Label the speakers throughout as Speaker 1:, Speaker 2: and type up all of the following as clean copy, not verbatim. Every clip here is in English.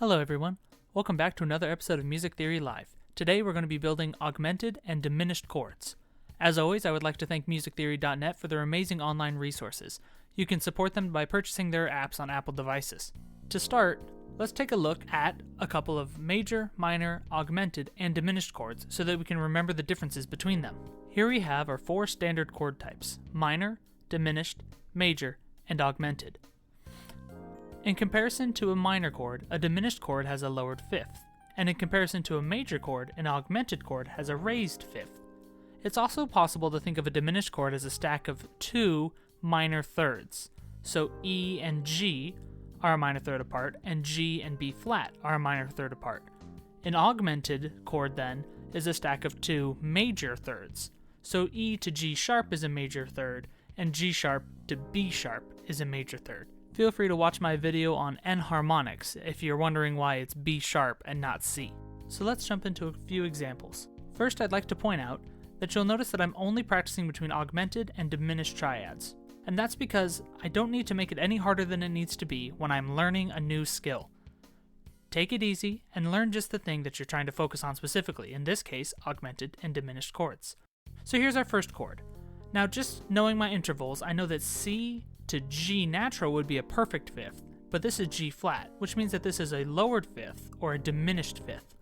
Speaker 1: Hello everyone, welcome back to another episode of Music Theory Live. Today we're going to be building augmented and diminished chords. As always, I would like to thank musictheory.net for their amazing online resources. You can support them by purchasing their apps on Apple devices. To start, let's take a look at a couple of major, minor, augmented, and diminished chords so that we can remember the differences between them. Here we have our four standard chord types: minor, diminished, major, and augmented. In comparison to a minor chord, a diminished chord has a lowered fifth, and in comparison to a major chord, an augmented chord has a raised fifth. It's also possible to think of a diminished chord as a stack of two minor thirds. So E and G are a minor third apart, and G and B flat are a minor third apart. An augmented chord, then, is a stack of two major thirds. So E to G sharp is a major third, and G sharp to B sharp is a major third. Feel free to watch my video on enharmonics if you're wondering why it's B sharp and not C. So let's jump into a few examples. First, I'd like to point out that you'll notice that I'm only practicing between augmented and diminished triads. And that's because I don't need to make it any harder than it needs to be when I'm learning a new skill. Take it easy and learn just the thing that you're trying to focus on specifically, in this case, augmented and diminished chords. So here's our first chord. Now, just knowing my intervals, I know that C to G natural would be a perfect fifth, but this is G flat, which means that this is a lowered fifth or a diminished fifth.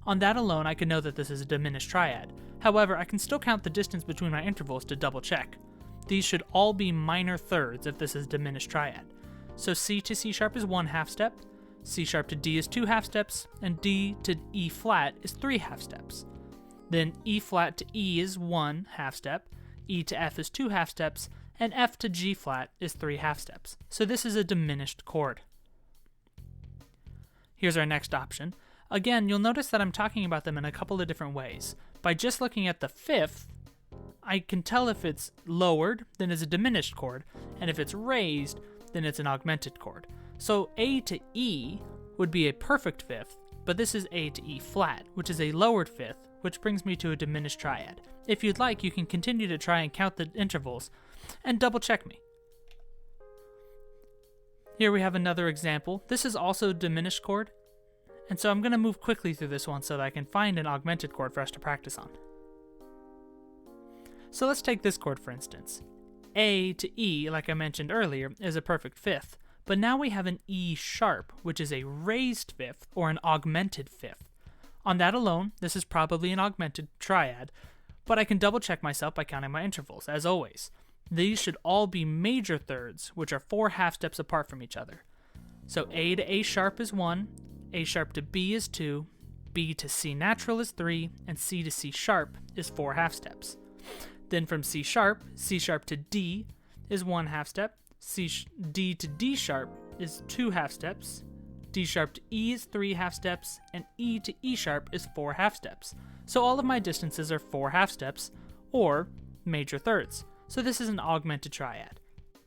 Speaker 1: On that alone, I can know that this is a diminished triad. However, I can still count the distance between my intervals to double check. These should all be minor thirds if this is diminished triad. So C to C sharp is 1 half step, C sharp to D is 2 half steps, and D to E flat is 3 half steps. Then E flat to E is 1 half step, E to F is 2 half steps, and F to G flat is 3 half steps. So this is a diminished chord. Here's our next option. Again, you'll notice that I'm talking about them in a couple of different ways. By just looking at the fifth, I can tell if it's lowered, then it's a diminished chord, and if it's raised, then it's an augmented chord. So A to E would be a perfect fifth, but this is A to E flat, which is a lowered fifth, which brings me to a diminished triad. If you'd like, you can continue to try and count the intervals and double check me. Here we have another example. This is also a diminished chord, and so I'm going to move quickly through this one so that I can find an augmented chord for us to practice on. So let's take this chord for instance. A to E, like I mentioned earlier, is a perfect fifth, but now we have an E sharp, which is a raised fifth or an augmented fifth. On that alone, this is probably an augmented triad, but I can double check myself by counting my intervals, as always. These should all be major thirds, which are 4 half steps apart from each other. So A to A sharp is 1, A sharp to B is 2, B to C natural is 3, and C to C sharp is 4 half steps. Then from C sharp to D is 1 half step, D to D sharp is 2 half steps, D sharp to E is 3 half steps, and E to E sharp is 4 half steps. So all of my distances are 4 half steps, or major thirds. So this is an augmented triad.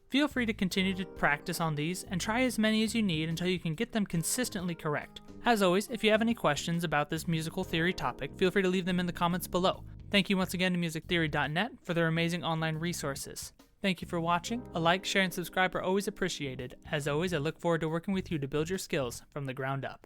Speaker 1: Feel free to continue to practice on these and try as many as you need until you can get them consistently correct. As always, if you have any questions about this musical theory topic, feel free to leave them in the comments below. Thank you once again to musictheory.net for their amazing online resources. Thank you for watching. A like, share, and subscribe are always appreciated. As always, I look forward to working with you to build your skills from the ground up.